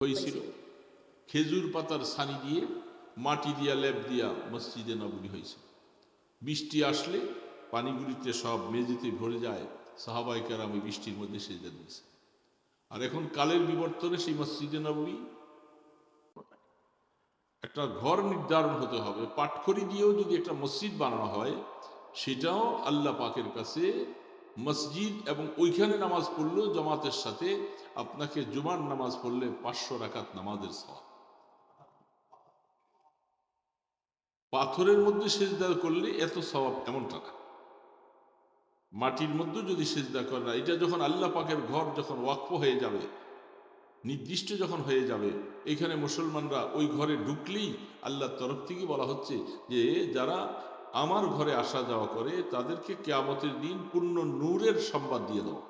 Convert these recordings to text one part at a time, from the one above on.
হয়েছিল খেজুর পাতার ছানি দিয়ে মাটি দিয়া লেপ দিয়া মসজিদে নববী হয়েছিল। বৃষ্টি আসলে পানিগুলিতে সব মেঝেতে ভরে যায়, সাহাবায়ে কেরাম ওই বৃষ্টির মধ্যে সেজদা দিয়েছে। আর এখন কালের বিবর্তনে সেই মসজিদে নববী একটা ঘর নির্ধারণ হতে হবে। পাটখড়ি দিয়েও যদি একটা মসজিদ বানানো হয়, সেটাও আল্লাহ পাকের কাছে মসজিদ, এবং ওইখানে নামাজ পড়লেও জামাতের সাথে আপনাকে জুমার নামাজ পড়লে 500 রাকাত নামাজের সওয়াব। পাথরের মধ্যে সেজদা করলে এত সওয়াব এমনটা না। মাটির মধ্যে যদি সেজদা করে না, এটা যখন আল্লাহ পাকের ঘর যখন ওয়াকফ হয়ে যাবে, নির্দিষ্ট যখন হয়ে যাবে, এখানে মুসলমানরা ওই ঘরে ঢুকলেই আল্লাহর তরফ থেকে বলা হচ্ছে যে যারা আমার ঘরে আসা যাওয়া করে তাদেরকে কিয়ামতের দিন পূর্ণ নূরের সংবাদ দিয়ে দাও,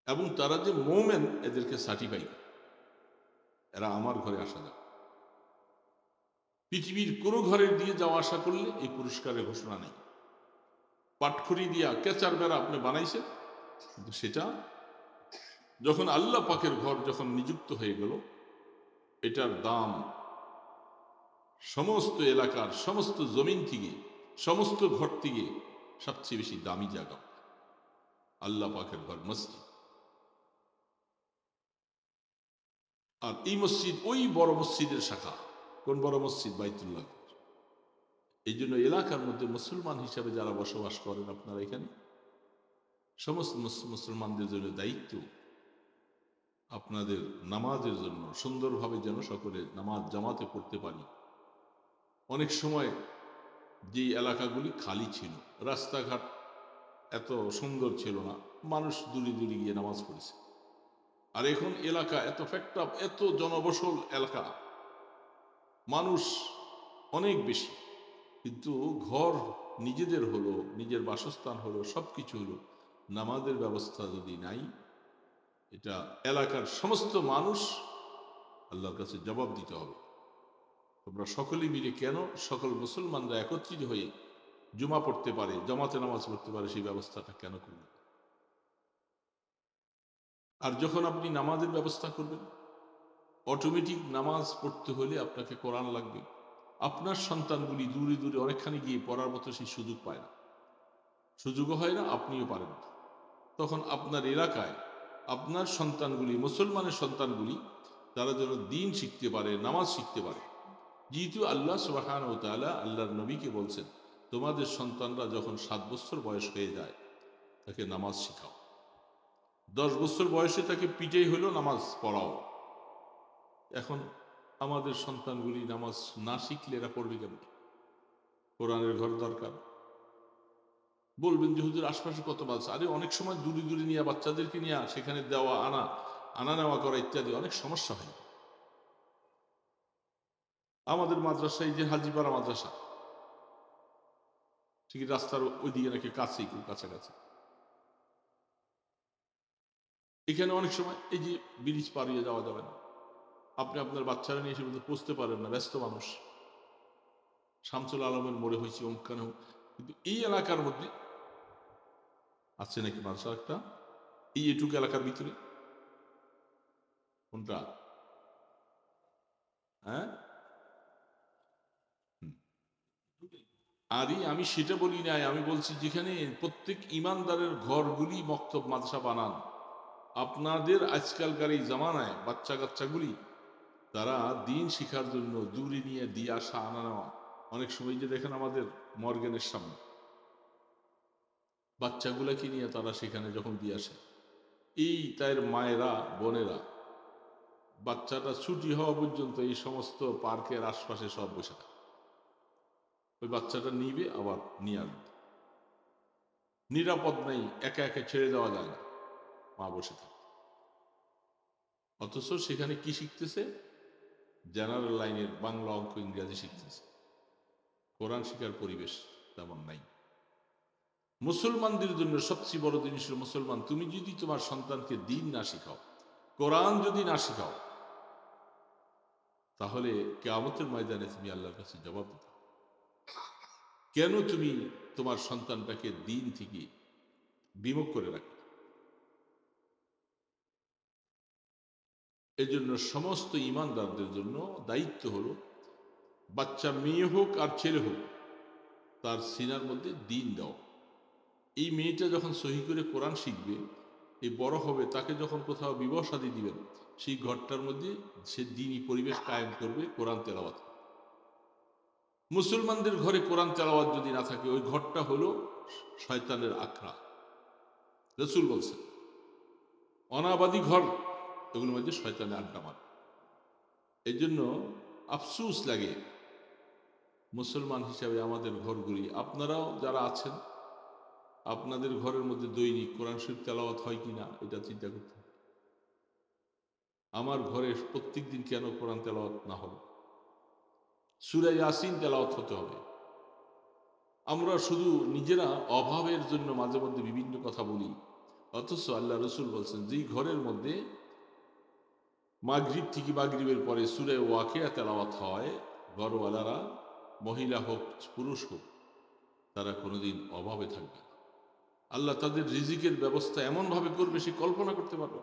এবং তারা যে মোমেন এদেরকে সার্টিফাই, এরা আমার ঘরে আসা যাওয়া। পৃথিবীর কোনো ঘরের দিয়ে যাওয়া আসা করলে এই পুরস্কারের ঘোষণা নেই। পাটখড়ি দিয়া কেচার বেড়া আপনি বানাইছেন, কিন্তু সেটা যখন আল্লাহ পাকের ঘর যখন নিযুক্ত হয়ে গেল, এটার দাম সমস্ত এলাকার সমস্ত জমিন থেকে, সমস্ত ঘর থেকে সবচেয়ে বেশি দামি জায়গা আল্লাহ পাকের ঘর মসজিদ। আর এই মসজিদ ওই বড় মসজিদের শাখা। কোন বড় মসজিদ? বাইতুল্লাহ। এই জন্য এলাকার মধ্যে মুসলমান হিসাবে যারা বসবাস করেন আপনারা এখানে, সমস্ত মুসলমানদের জন্য দায়িত্ব আপনাদের নামাজের জন্য সুন্দরভাবে যেন সকলে নামাজ জামাতে পড়তে পারি। অনেক সময় যে এলাকাগুলি খালি ছিল, রাস্তাঘাট এত সুন্দর ছিল না, মানুষ দূরে দূরে গিয়ে নামাজ পড়েছে। আর এখন এলাকা এত ফ্যাক্টআপ, এত জনবসল এলাকা, মানুষ অনেক বেশি, কিন্তু ঘর নিজেদের হলো, নিজের বাসস্থান হলো, সব কিছু হলো, নামাজের ব্যবস্থা যদি নাই, এটা এলাকার সমস্ত মানুষ আল্লাহর কাছে জবাব দিতে হবে। তোমরা সকলে মিলে কেন সকল মুসলমানরা একত্রিত হয়ে জুমা পড়তে পারে, জামাতে নামাজ পড়তে পারে, সেই ব্যবস্থাটা কেন করবে? আর যখন আপনি নামাজের ব্যবস্থা করবেন, অটোমেটিক নামাজ পড়তে হলে আপনাকে কোরআন লাগবে। আপনার সন্তানগুলি দূরে দূরে অনেকখানি গিয়ে পড়ার মতো সেই সুযোগ পায় না, সুযোগও হয় না, আপনিও পারেন না। তখন আপনার এলাকায় আপনার সন্তানগুলি, মুসলমানের সন্তানগুলি, তারা যেন দিন শিখতে পারে, নামাজ শিখতে পারে। যেহেতু আল্লাহ সুবহানাহু ওয়া তাআলা আল্লাহর নবীকে বলছেন, তোমাদের সন্তানরা যখন 7 বছর বয়স হয়ে যায় তাকে নামাজ শিখাও, 10 বছর বয়সে তাকে পিটাই হলো নামাজ পড়াও। এখন আমাদের সন্তানগুলি নামাজ না শিখলে এরা পড়বে কেমন? কোরআনের ঘর দরকার। বলবেন যে হুজুর আশপাশে কত বাচ্চা, আরে অনেক সময় দূরে দূরে নিয়ে বাচ্চাদেরকে নিয়ে সেখানে দেওয়া আনা, আনা নেওয়া করা ইত্যাদি অনেক সমস্যা হয়। আমাদের মাদ্রাসায় যে হাজিপাড়া মাদ্রাসা, ঠিক রাস্তার ওইদিকে নাকি কাছেই, খুব কাছাকাছি। এখানে অনেক সময় এই যে ব্রিজ পাড়িয়ে যাওয়া যাবে না, আপনি আপনার বাচ্চারা নিয়ে এসে বলতে পৌঁছতে পারেন না, ব্যস্ত মানুষ। শামসুল আলমের মোড়ে হয়েছে অমুকখানে, কিন্তু এই এলাকার মধ্যে আছে নাকি মাদ্রাসা একটা, এই এটুকু এলাকার ভিতরে? কোনটা? হ্যাঁ, আরে আমি সেটা বলি নাই, আমি বলছি যেখানে প্রত্যেক ইমানদারের ঘরগুলি মক্তব মাদ্রাসা বানান। আপনাদের আজকালকার এই জামানায় বাচ্চা কাচ্চাগুলি, তারা দিন শিখার জন্য দূরে নিয়ে দিয়ে আসা আনা নেওয়া। অনেক সময় যে দেখেন আমাদের মর্গেনের সামনে বাচ্চাগুলাকে নিয়ে তারা সেখানে যখন দিয়ে আসে, এই তার মায়েরা, বোনেরা, বাচ্চাটা ছুটি হওয়া পর্যন্ত এই সমস্ত পার্কের আশপাশে সব বসে থাকে। ওই বাচ্চাটা নিবে আবার নিয়ে আসবে, নিরাপদ নাই, একা একা ছেড়ে দেওয়া যায় না, মা বসে থাকে। অথচ সেখানে কি শিখতেছে? জেনারেল লাইনের বাংলা, অঙ্ক, ইংরেজি শিখতেছে। কোরআন শিখার পরিবেশ তেমন নাই। মুসলমানদের জন্য সবচেয়ে বড় জিনিস হল, মুসলমান তুমি যদি তোমার সন্তানকে দিন না শিখাও, কোরআন যদি না শিখাও, তাহলে কিয়ামতের ময়দানে তুমি আল্লাহর কাছে জবাব দিতে হবে। কেন তুমি তোমার সন্তানটাকে দিন থেকে বিমুখ করে রাখো? এজন্য সমস্ত ইমানদারদের জন্য দায়িত্ব হলো, বাচ্চা মেয়ে হোক আর ছেলে হোক, তার সিনার মধ্যে দিন দাও। এই মেয়েটা যখন সহি করে কোরআন শিখবে, এই বড় হবে, তাকে যখন কোথাও বিবাহ শাদী দিবেন, সেই ঘরটার মধ্যে সে দিনই পরিবেশ কায়েম করবে, কোরআন তেলাওয়াত। মুসলমানদের ঘরে কোরআন তেলাওয়াত যদি না থাকে, ওই ঘরটা হলো শয়তানের আখড়া। রসুল বলছেন অনাবাদী ঘর, এগুলোর মধ্যে শয়তানের আড্ডা মারে। এই জন্য আফসুস লাগে মুসলমান হিসাবে আমাদের ঘরগুলি, আপনারাও যারা আছেন, আপনাদের ঘরের মধ্যে দৈনিক কোরআন শরীফ তেলাওয়াত হয় কিনা এটা চিন্তা করতে হবে। আমার ঘরে প্রত্যেক দিন কেন কোরআন তেলাওয়াত না হবে? সূরা ইয়াসিন তেলাওয়াত হতে হবে। আমরা শুধু নিজেরা অভাবের জন্য মাঝে মধ্যে বিভিন্ন কথা বলি, অথচ আল্লাহ রসুল বলছেন যেই ঘরের মধ্যে মাগরিব থেকে মাগরিবের পরে সূরা ওয়াকিয়া তেলাওয়াত হয়, ঘরওয়ালারা মহিলা হোক পুরুষ হোক, তারা কোনোদিন অভাবে থাকবে না। আল্লাহ তাদের রিজিকের ব্যবস্থা এমনভাবে করবে সে কল্পনা করতে পারবে।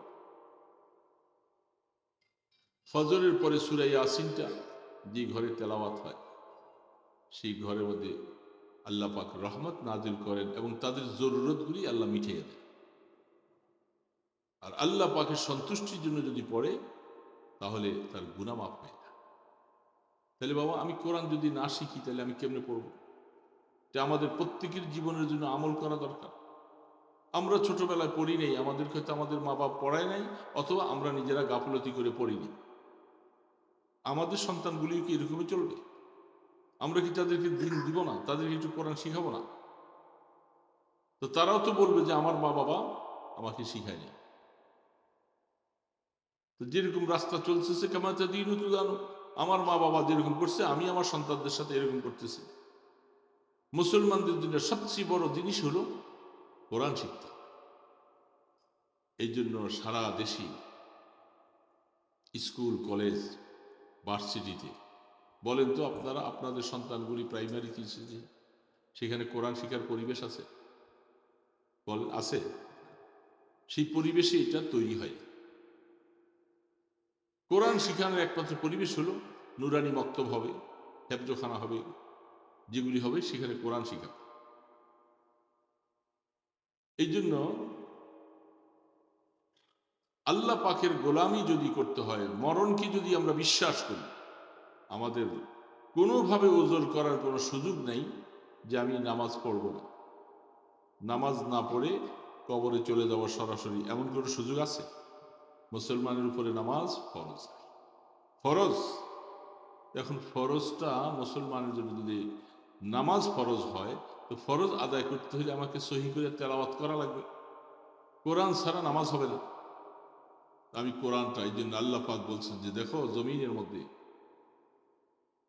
ফজরের পরে সূরা ইয়াসিনটা যে ঘরে তেলাওয়াত হয়, সেই ঘরের মধ্যে আল্লাহ পাক রহমত নাজিল করেন এবং তাদের জরুরতগুলি আল্লাহ মিটিয়ে দেন। আর আল্লাহ পাকের সন্তুষ্টির জন্য যদি পড়ে, তাহলে তার গুনাহ মাফ হয়ে যায়। তাহলে বাবা, আমি কোরআন যদি না শিখি তাহলে আমি কেমনে পড়ব? এটা আমাদের প্রত্যেকের জীবনের জন্য আমল করা দরকার। আমরা ছোটবেলায় পড়ি নাই, আমাদেরকে হয়তো আমাদের মা বাপ পড়ায় নাই, অথবা আমরা নিজেরা গাফলতি করে পড়িনি। আমাদের সন্তানগুলিও কি এরকমই চলবে? আমরা কি তাদেরকে দিন দিব না? তাদেরকে একটু কোরআন শিখাবো না? তো তারাও তো বলবে যে আমার মা বাবা আমাকে শিখায়নি। তো যেরকম রাস্তা চলতেছে, কামাতে দিন তো জানো, আমার মা বাবা যেরকম করছে আমি আমার সন্তানদের সাথে এরকম করতেছি। মুসলমানদের জন্য সবচেয়ে বড় জিনিস হলো কোরআন শিক্ষা। এই জন্য সারা দেশে স্কুল, কলেজ, ভার্সিটিতে বলেন তো আপনারা, আপনাদের সন্তানগুলি প্রাইমারিতে সেখানে কোরআন শিক্ষার পরিবেশ আছে? বলেন আছে? সেই পরিবেশে এটা তৈরি হয়। কোরআন শিখানোর একমাত্র পরিবেশ হলো নুরানি মক্তব হবে, হেফজখানা হবে, যেগুলি হবে সেখানে কোরআন শিখা। এই জন্য আল্লাহ পাকের গোলামি যদি করতে হয়, মরণকে যদি আমরা বিশ্বাস করি, আমাদের কোনোভাবে ওজর করার কোনো সুযোগ নেই যে আমি নামাজ পড়ব না, নামাজ না পড়ে কবরে চলে যাব সরাসরি, এমন কোনো সুযোগ আছে? মুসলমানের উপরে নামাজ ফরজ। ফরজ। এখন ফরজটা মুসলমানের জন্য যদি নামাজ ফরজ হয়, তো ফরজ আদায় করতে হলে আমাকে সহি করে তেলাওয়াত করা লাগবে। কোরআন ছাড়া নামাজ হবে না। আমি কোরআনটা, এই জন্য আল্লাহ পাক বলছেন যে দেখো জমিনের মধ্যে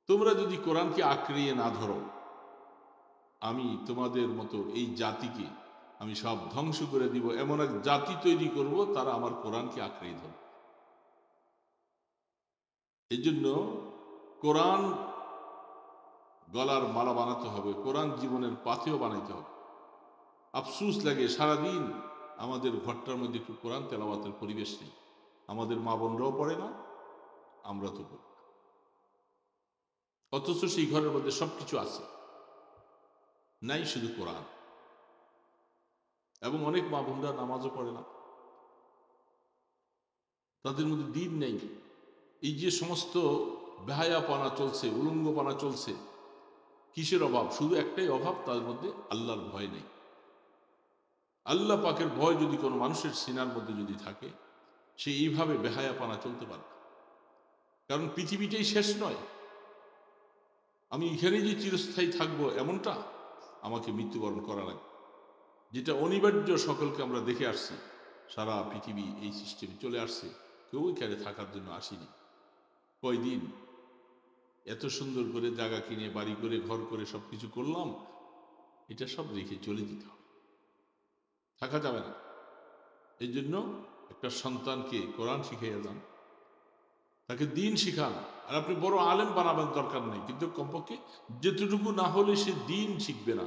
তোমরা যদি কোরআনকে আঁকড়িয়ে না ধরো, আমি তোমাদের মতো এই জাতিকে আমি সব ধ্বংস করে দিব, এমন এক জাতি তৈরি করব তারা আমার কোরআনকে আঁকড়িয়ে ধরবে। এই জন্য কোরআন গলার মালা বানাতে হবে, কোরআন জীবনের পাথেও বানাইতে হবে। আফসুস লাগে সারাদিন আমাদের ঘরটার মধ্যে একটু কোরআন তেলাওয়াতের পরিবেশ নেই। আমাদের মা বোনরাও পড়ে না, আমরা তো পড়ি না। অথচ সেই ঘরের মধ্যে সবকিছু আছে, নাই শুধু কোরআন। এবং অনেক মা বোনরা নামাজও পড়ে না, তাদের মধ্যে দিন নেই। এই যে সমস্ত বেহায়াপনা চলছে, উলঙ্গপনা চলছে, কিসের অভাব? শুধু একটাই অভাব, তার মধ্যে আল্লাহর ভয় নেই। আল্লাহ পাকের ভয় যদি কোনো মানুষের সিনার মধ্যে যদি থাকে, সে এইভাবে বেহায়াপনা চলতে পারে। কারণ পৃথিবীটাই শেষ নয়, আমি এখানে যে চিরস্থায়ী থাকবো এমনটা, আমাকে মৃত্যুবরণ করা লাগবে, যেটা অনিবার্য। সকলকে আমরা দেখে আসছি, সারা পৃথিবী এই সিস্টেমে চলে আসছে, কেউ এখানে থাকার জন্য আসেনি। কয়দিন এত সুন্দর করে জায়গা কিনে, বাড়ি করে, ঘর করে সবকিছু করলাম, এটা সব রেখে চলে যেতে হবে, থাকা যাবে না। এই জন্য একটা সন্তানকে কোরআন শিখাইয়া যান, তাকে দিন শিখান। আর আপনি বড় আলেম বানাবেন দরকার নেই, কিন্তু কমপক্ষে যেটুকু না হলে সে দিন শিখবে না,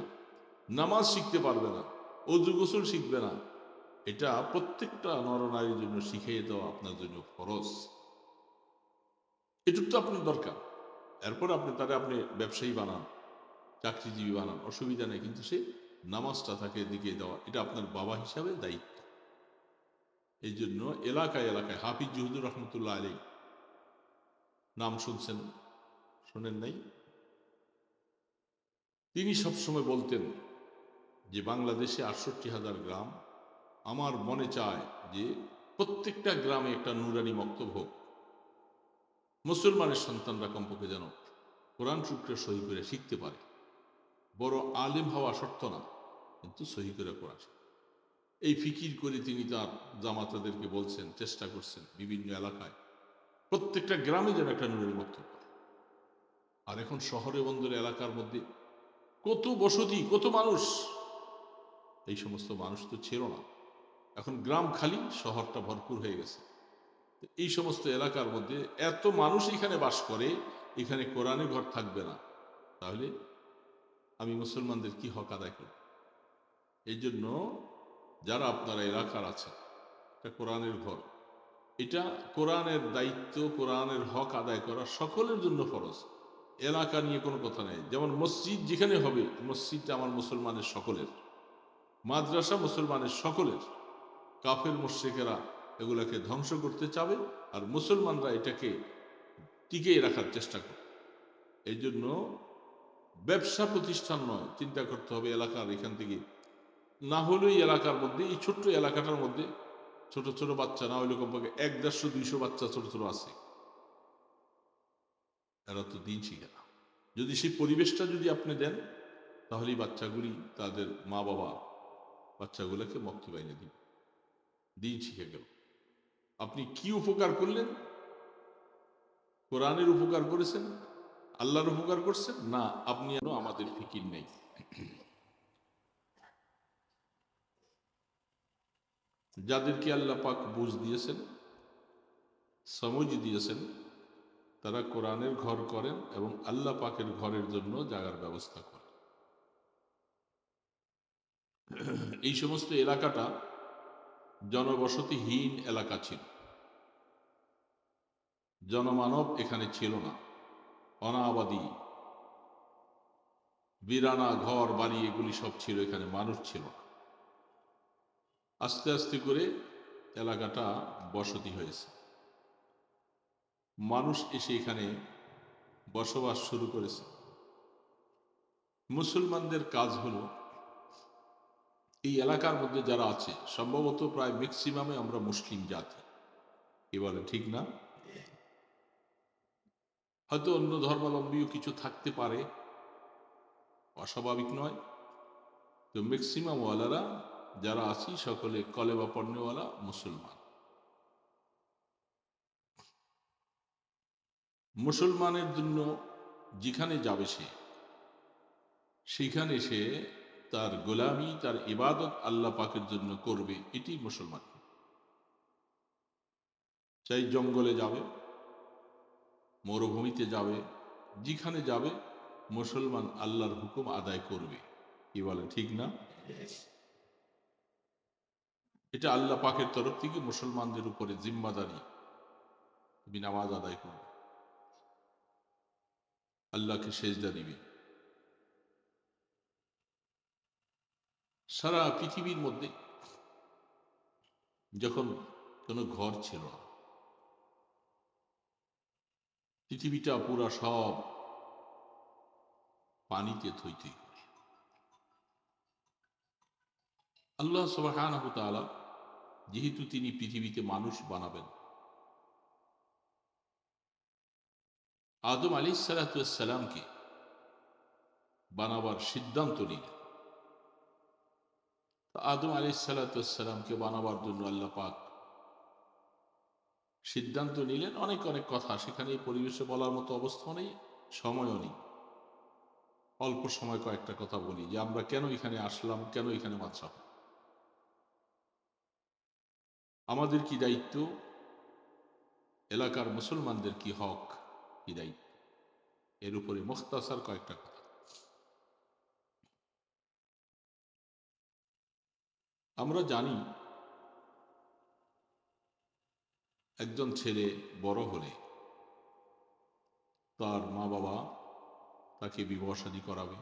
নামাজ শিখতে পারবে না, অজু গোসল শিখবে না, এটা প্রত্যেকটা নরনারীর জন্য শিখিয়ে দেওয়া আপনার জন্য ফরজ। এটুক তো আপনার দরকার। এরপর আপনি ব্যবসায়ী বানান, চাকরিজীবী বানান, অসুবিধা নেই, কিন্তু সে নামাজটা তাকে দিকে দেওয়া, এটা আপনার বাবা হিসাবে দায়িত্ব। এই জন্য এলাকায় এলাকায় হাফিজ জুহুদুর রহমতুল্লাহ আলী নাম শুনছেন, শোনেন নাই? তিনি সবসময় বলতেন যে বাংলাদেশে 68,000 গ্রাম, আমার মনে চায় যে প্রত্যেকটা গ্রামে একটা নুরানি মক্তব হোক, মুসলমানের সন্তানরা কমপক্ষে যেন কোরআন শুক্রে সহি করে শিখতে পারে। বড় আলেম হওয়া শর্ত না, কিন্তু সহি করে কোরআন। এই ফিকির করে তিনি তার জামাতাদেরকে বলছেন, চেষ্টা করছেন বিভিন্ন এলাকায় প্রত্যেকটা গ্রামে যেন একটা নুরানি মক্তব হয়। আর এখন শহরে বন্দর এলাকার মধ্যে কত বসতি, কত মানুষ, এই সমস্ত মানুষ তো ছিল না। এখন গ্রাম খালি, শহরটা ভরপুর হয়ে গেছে। এই সমস্ত এলাকার মধ্যে এত মানুষ এখানে বাস করে, এখানে কোরআনে ঘর থাকবে না, তাহলে আমি মুসলমানদের কি হক আদায় করব? এই জন্য যারা আপনারা এলাকার আছেন, এটা কোরআনের ঘর, এটা কোরআনের দায়িত্ব, কোরআনের হক আদায় করা সকলের জন্য ফরজ। এলাকা নিয়ে কোনো কথা নেই। যেমন মসজিদ যেখানে হবে, মসজিদটা আমার মুসলমানের সকলের, মাদ্রাসা মুসলমানের সকলের। কাফের মুশরিকেরা এগুলাকে ধ্বংস করতে চাবে, আর মুসলমানরা এটাকে টিকিয়ে রাখার চেষ্টা করে। এই জন্য ব্যবসা প্রতিষ্ঠান নয়, চিন্তা করতে হবে এলাকার এখান থেকে, না হলেও এই এলাকার মধ্যে, এই ছোট্ট এলাকাটার মধ্যে ছোট ছোট বাচ্চা, না হইলে কমপক্ষে 100-150 বাচ্চা ছোট ছোট আছে, এরা তো দিন শিখে না। যদি সেই পরিবেশটা যদি আপনি দেন, তাহলে এই বাচ্চাগুলি, তাদের মা বাবা বাচ্চাগুলোকে মুক্তি বাইনে দিন, দিন শিখে গেল। আপনি কি উপকার করলেন? কোরআনের উপকার করেছেন, আল্লাহর উপকার করছেন না? আপনি আমাদের ফিকির নেই। যাদেরকে আল্লাহ পাক বুঝ দিয়েছেন, সমঝ দিয়েছেন, তারা কোরআনের ঘর করেন এবং আল্লাহ পাকের ঘরের জন্য জায়গার ব্যবস্থা করেন। এই সমস্ত এলাকাটা জনবসতিহীন এলাকা ছিল, জনমানব এখানে ছিল না, অনাবাদী বিরানা ঘর বাড়ি এগুলি সব ছিল, এখানে মানুষ ছিল না। আস্তে আস্তে করে এলাকাটা বসতি হয়েছে, মানুষ এসে এখানে বসবাস শুরু করেছে। মুসলমানদের কাজ হলো, এই এলাকার মধ্যে যারা আছে, সম্ভবত প্রায় ম্যাক্সিমামে আমরা মুসলিম জাতি, কি বলে ঠিক না? হয়তো অন্য ধর্মাবলম্বীও কিছু থাকতে পারে, অস্বাভাবিক নয়। তো ম্যাক্সিমাম ওয়ালারা যারা আছি, সকলে কলেমা পড়নেওয়ালা মুসলমান। মুসলমানের জন্য যেখানে যাবে সেখানে সে তার গোলামি, তার ইবাদত আল্লাহ পাকের জন্য করবে, এটি মুসলমান। চাই জঙ্গলে যাবে, মরুভূমিতে যাবে, যেখানে যাবে মুসলমান আল্লাহর হুকুম আদায় করবে, কি বলে ঠিক না? এটা আল্লাহ পাকের তরফ থেকে মুসলমানদের উপরে জিম্মাদারি। তুমি নামাজ আদায় করবে, আল্লাহকে সেজদা দিবে। সারা পৃথিবীর মধ্যে যখন কোনো ঘর ছিল না, পৃথিবীটা পুরা সব পানিতে থই থই করে। আল্লাহ সুবহানাহু ওয়া তাআলা যেহেতু তিনি পৃথিবীতে মানুষ বানাবেন, আদম আলাইহিস সালামকে বানাবার সিদ্ধান্ত নিলেন। আদম আলাইহিস সালামকে বানাবার জন্য আল্লাহ পাক সিদ্ধান্ত নিলেন। অনেক অনেক কথা সেখানে এই পরিবেশে বলার মতো অবস্থা নেই, সময়ও নেই। অল্প সময় কয়েকটা কথা বলি যে আমরা কেন এখানে আসলাম, কেন এখানে মাদ্রাসা, আমাদের কি দায়িত্ব, এলাকার মুসলমানদের কি হক, কি দায়িত্ব, এর উপরে মুখতাসার কয়েকটা কথা। আমরা জানি একজন ছেলে বড় হলে তার মা বাবা তাকে বিবাহ শাদী করাবে,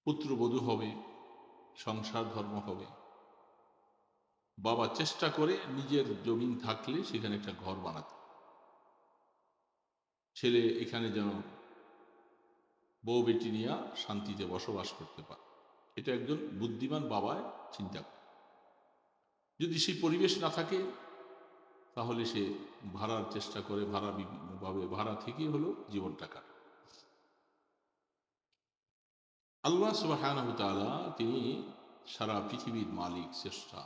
পুত্রবধূ হবে, সংসার ধর্ম হবে। বাবা চেষ্টা করে নিজের জমিন থাকলে সেখানে একটা ঘর বানাতে, ছেলে এখানে যেন বউ বেটি নিয়ে শান্তিতে বসবাস করতে পারে। এটা একজন বুদ্ধিমান বাবায় চিন্তা করে। যদি সেই পরিবেশ না থাকে তাহলে সে ভাড়ার চেষ্টা করে, ভাড়া বিভিন্নভাবে ভাড়া থেকে হলেও জীবনটা কাটে। আল্লাহ সুবহানাহু ওয়া তাআলা তিনি সারা পৃথিবীর মালিক, স্রষ্টা।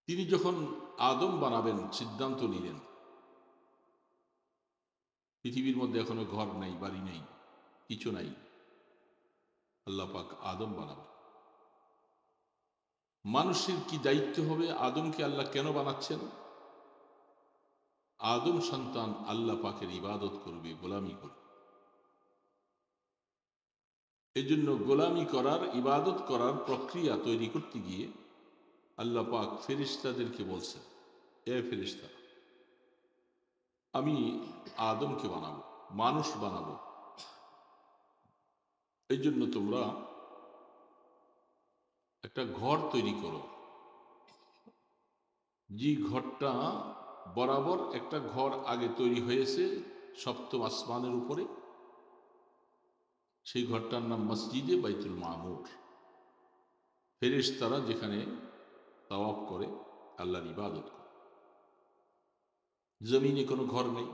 তিনি যখন আদম বানাবেন সিদ্ধান্ত নিলেন, পৃথিবীর মধ্যে এখনো ঘর নেই, বাড়ি নেই, কিছু নাই, আল্লাহ পাক আদম বানাবেন। মানুষের কি দায়িত্ব হবে? আদমকে আল্লাহ কেন বানাচ্ছেন? আদম সন্তান আল্লাহ পাকের ইবাদত করবে, গোলামি করবে। এই জন্য গোলামি করার, ইবাদত করার প্রক্রিয়া তৈরি করতে গিয়ে আল্লাহ পাক ফেরেশতাদেরকে বলছেন, এ ফেরেশতা, আমি আদমকে বানাবো, মানুষ বানাবো। এই জন্য তোমরা একটা ঘর তৈরি করো। যে ঘরটা বরাবর একটা ঘর আগে তৈরি হয়েছে সপ্তম আসমানের উপরে, সেই ঘরটার নাম মসজিদে বাইতুল মামুর। ফেরেশতারা যেখানে তাওয়াফ করে, আল্লাহর ইবাদত করে। জমিনে কোনো ঘর নেই,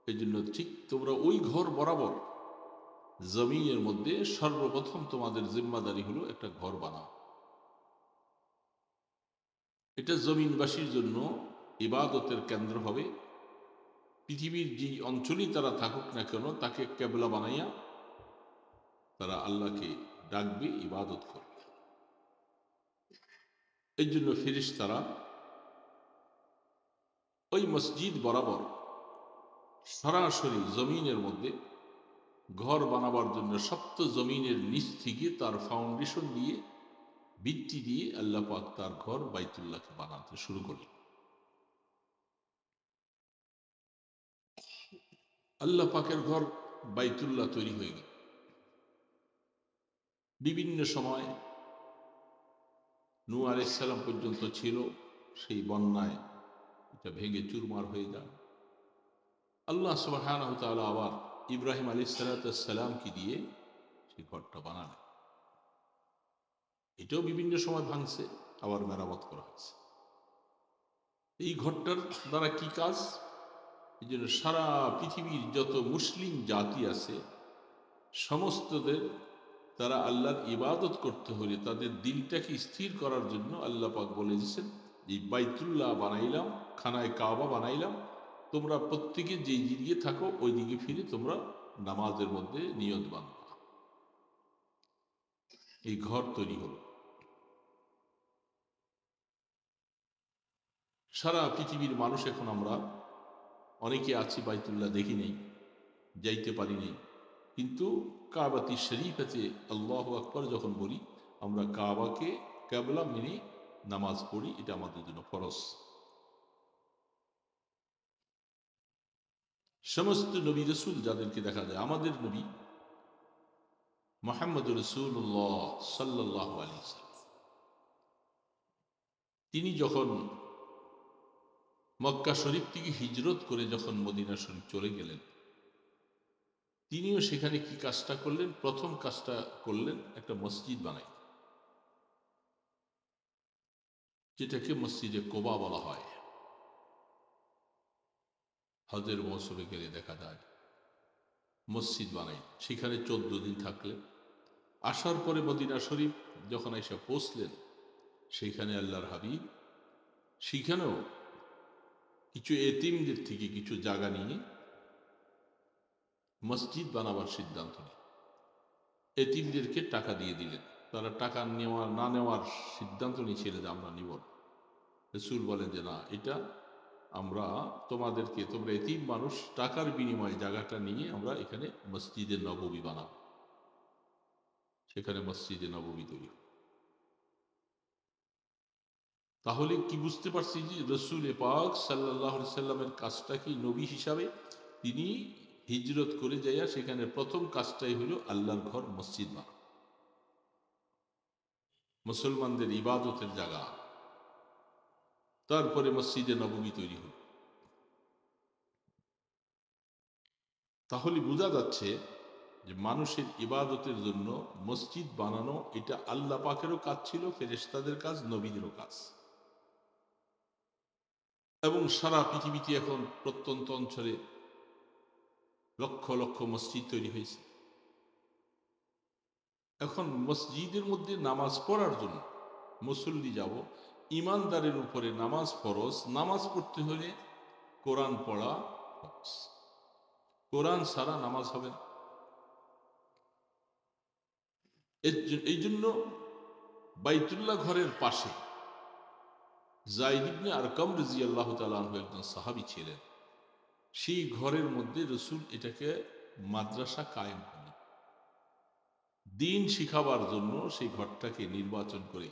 এই জন্য ঠিক তোমরা ওই ঘর বরাবর জমিনের মধ্যে সর্বপ্রথম তোমাদের জিম্মাদারি হলো একটা ঘর বানাও। এটা জমিনবাসীর জন্য ইবাদতের কেন্দ্র হবে। পৃথিবীর যে অঞ্চলেই তারা থাকুক না কেন, তাকে কেবলা বানাইয়া তারা আল্লাহকে ডাকবে, ইবাদত করবে। এই জন্য ফেরেশতারা ওই মসজিদ বরাবর সরাসরি জমিনের মধ্যে ঘর বানাবার জন্য সপ্ত জমিনের নিচ থেকে তার ফাউন্ডেশন দিয়ে, ভিত্তি দিয়ে আল্লাহ পাক তার ঘর বাইতুল্লাহকে বানাতে শুরু করলেন। আল্লাহ পাকের ঘর বাইতুল্লাহ তৈরি হয়ে গেল। বিভিন্ন সময় নূহ আলাইহিস সালাম পর্যন্ত ছিল, সেই বন্যায় এটা ভেঙে চুরমার হয়ে যায়। আল্লাহ সুবহানাহু ওয়া তাআলা আবার ইব্রাহিম আলাইহিস সালামকে দিয়ে সেই ঘরটা বানালেন। এটাও বিভিন্ন সময় ভাঙছে, আবার মেরামত করা হয়েছে। এই ঘরটার দ্বারা কি কাজ? এই জন্য সারা পৃথিবীর যত মুসলিম জাতি আছে সমস্তদের, তারা আল্লাহর ইবাদত করতে হলে তাদের দিলটাকে স্থির করার জন্য আল্লাহ পাক বলে দিয়েছেন, এই বাইতুল্লাহ বানাইলাম, খানায় কাবা বানাইলাম, তোমরা প্রত্যেকে যেই দিকে থাকো ওই দিকে ফিরে তোমরা নামাজের মধ্যে নিয়ত বাঁধবা। এই ঘর তৈরি হল। সারা পৃথিবীর মানুষ এখন আমরা অনেকে আছি বাইতুল্লাহ দেখি নেই, যাইতে পারি নেই, কিন্তু কাবাতি শরীফেতে আল্লাহু আকবার যখন বলি, আমরা কাবাকে কেবলা মেনে নামাজ পড়ি, এটা আমাদের জন্য ফরজ। সমস্ত নবী রসুল যাদেরকে দেখা যায়, আমাদের নবী মুহাম্মদ রাসূলুল্লাহ সাল্লাল্লাহু আলাইহি ওয়াসাল্লাম, তিনি যখন মক্কা শরীফ থেকে হিজরত করে যখন মদিনা শরীফ চলে গেলেন, তিনিও সেখানে কি কাজটা করলেন? প্রথম কাজটা করলেন, একটা মসজিদ বানাই, যেটাকে মসজিদে কোবা বলা হয়। হজের মৌসুমে গেলে দেখা যায় মসজিদ বানাই, সেখানে 14 দিন থাকলেন। আসার পরে মদিনা শরীফ যখন এসে পৌঁছলেন, সেইখানে আল্লাহর হাবিব সেখানেও কিছু এতিমদের থেকে কিছু জায়গা নিয়ে মসজিদ বানাবার সিদ্ধান্ত নেন। এতিমদেরকে টাকা দিয়ে দিলেন। তারা টাকা নেওয়ার না নেওয়ার সিদ্ধান্ত নিয়েছিল যে আমরা নিব না। রাসূল বলেন যে না, এটা আমরা তোমাদেরকে, তোমরা এতিম মানুষ, টাকার বিনিময়ে জায়গাটা নিয়ে আমরা এখানে মসজিদে নববী বানাব। সেখানে মসজিদে নববী তৈরি। তাহলে কি বুঝতে পারছি যে রসুল পাক সাল্লাল্লাহু আলাইহি সাল্লামের কাজটা কি নবী হিসাবে তিনি হিজরত করে যাইয়া সেখানে প্রথম কাজটাই হলো আল্লাহর ঘর মসজিদ বানানো, মুসলমানদের ইবাদতের জায়গা। তারপরে মসজিদে নববী তৈরি হল। তাহলে বোঝা যাচ্ছে যে মানুষের ইবাদতের জন্য মসজিদ বানানো এটা আল্লাহ পাকেরও কাজ ছিল, ফেরেশতাদের কাজ, নবীদেরও কাজ। এবং সারা পৃথিবীতে এখন প্রত্যন্ত অঞ্চলে লক্ষ লক্ষ মসজিদ তৈরি হয়েছে। এখন মসজিদের মধ্যে নামাজ পড়ার জন্য মুসল্লি যাব, ইমানদারের উপরে নামাজ ফরজ। নামাজ পড়তে হলে কোরআন পড়া ফরজ, কোরআন ছাড়া নামাজ হবে না। এই জন্য বাইতুল্লাহ ঘরের পাশে যায়েদ ইবনে আরকাম রাদিয়াল্লাহু তাআলা আনহু একজন সাহাবী ছিলেন। সেই ঘরের মধ্যে রাসূল এটাকে মাদ্রাসা কায়েম করেন। দ্বীন শিখাবার জন্য সেই ঘরটাকে নির্বাচন করে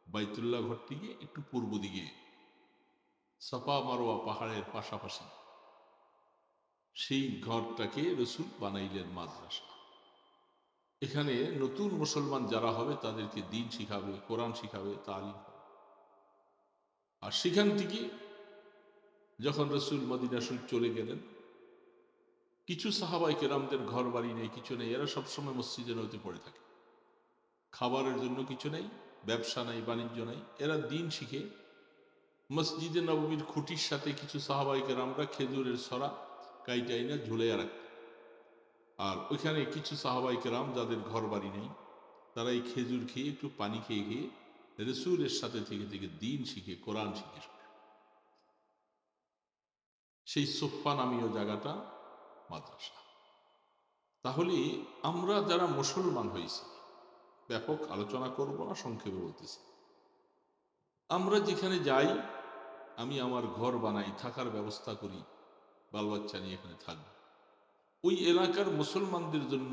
বাইতুল্লাহ ঘর থেকে একটু পূর্ব দিকে সাফা মারোয়া পাহাড়ের পাশাপাশি সেই ঘরটাকে রাসূল বানাইলেন মাদ্রাসা। এখানে নতুন মুসলমান যারা হবে তাদেরকে দ্বীন শিখাবে, কোরআন শিখাবে, তালিম হবে। আর সেখান থেকে যখন রাসূল মদিনা শরীফ চলে গেলেন, কিছু সাহাবায়ে কেরামদের ঘর বাড়ি নেই, কিছু নেই, এরা সবসময় মসজিদের নদীতে পড়ে থাকে। খাবারের জন্য কিছু নেই, ব্যবসা নাই, বাণিজ্য নাই, এরা দ্বীন শিখে মসজিদে নববীর খুঁটির সাথে কিছু সাহাবায়ে কেরামরা খেজুরের ছড়া কাইটাইনা ঝুলাইয়া রাখত। আর ওইখানে কিছু সাহাবায়ে কেরাম যাদের ঘর বাড়ি নেই, তারা এই খেজুর খেয়ে একটু পানি খেয়ে খেয়ে রাসূলের সাথে থেকে থেকে দ্বীন শিখে, কোরআন শিখে। সেই সোফা নামীয় জায়গাটা মাদ্রাসা। তাহলে আমরা যারা মুসলমান হয়েছি, ব্যাপক আলোচনা করব না, সংক্ষেপে বলতেছি, আমরা যেখানে যাই, আমি আমার ঘর বানাই, থাকার ব্যবস্থা করি, বাল বাচ্চা নিয়ে এখানে থাকবো, ওই এলাকার মুসলমানদের জন্য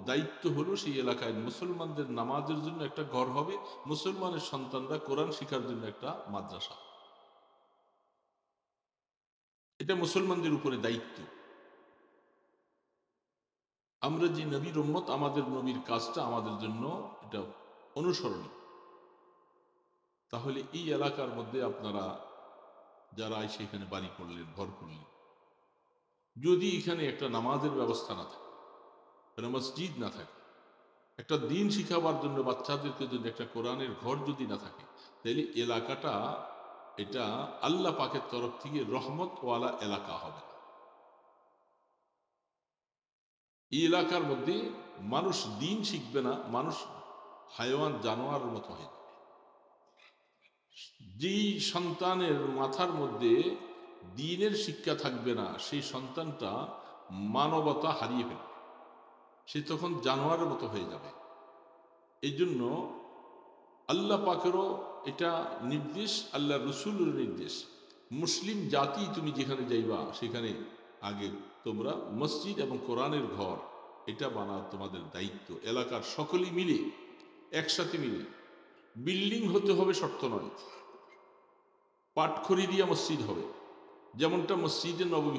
দায়িত্ব হলো সেই এলাকায় মুসলমানদের নামাজের জন্য একটা ঘর হবে, মুসলমানের সন্তানরা কোরআন শিখার জন্য একটা মাদ্রাসা। এটা মুসলমানদের উপরে দায়িত্ব। আমরা যে নবীর উম্মত, আমাদের নবীর কাজটা আমাদের জন্য এটা অনুসরণীয়। তাহলে এই এলাকার মধ্যে আপনারা যারা সেখানে বাড়ি করলেন, ঘর করলেন, যদি এখানে একটা নামাজের ব্যবস্থা না থাকে, একটা মসজিদ না থাকে, একটা দ্বীন শিখাবার জন্য বাচ্চাদেরকে যদি একটা কোরআনের ঘর যদি না থাকে, তাহলে এলাকাটা এটা আল্লাহ পাকের তরফ থেকে রহমতওয়ালা এলাকা হবে না। এই এলাকার মধ্যে মানুষ দ্বীন শিখবে না, মানুষ হায়ওয়ান জানোয়ারের মতো হয়ে যাবে। যেই সন্তানের মাথার মধ্যে দ্বীনের শিক্ষা থাকবে না, সেই সন্তানটা মানবতা হারিয়ে ফেলবে, সে তখন জানোয়ারের মতো হয়ে যাবে। এই জন্য আল্লাহ পাকেরও এটা নির্দেশ, আল্লাহ রসুলের নির্দেশ, মুসলিম জাতি তুমি যেখানে যাইবা সেখানে আগে তোমরা মসজিদ এবং কোরআনের ঘর এটা বানা তোমাদের দায়িত্ব। এলাকার সকলেই মিলে, একসাথে মিলে, বিল্ডিং হতে হবে শর্ত নয়, পাটখড়ি দিয়া মসজিদ হবে, যেমনটা মসজিদে নববী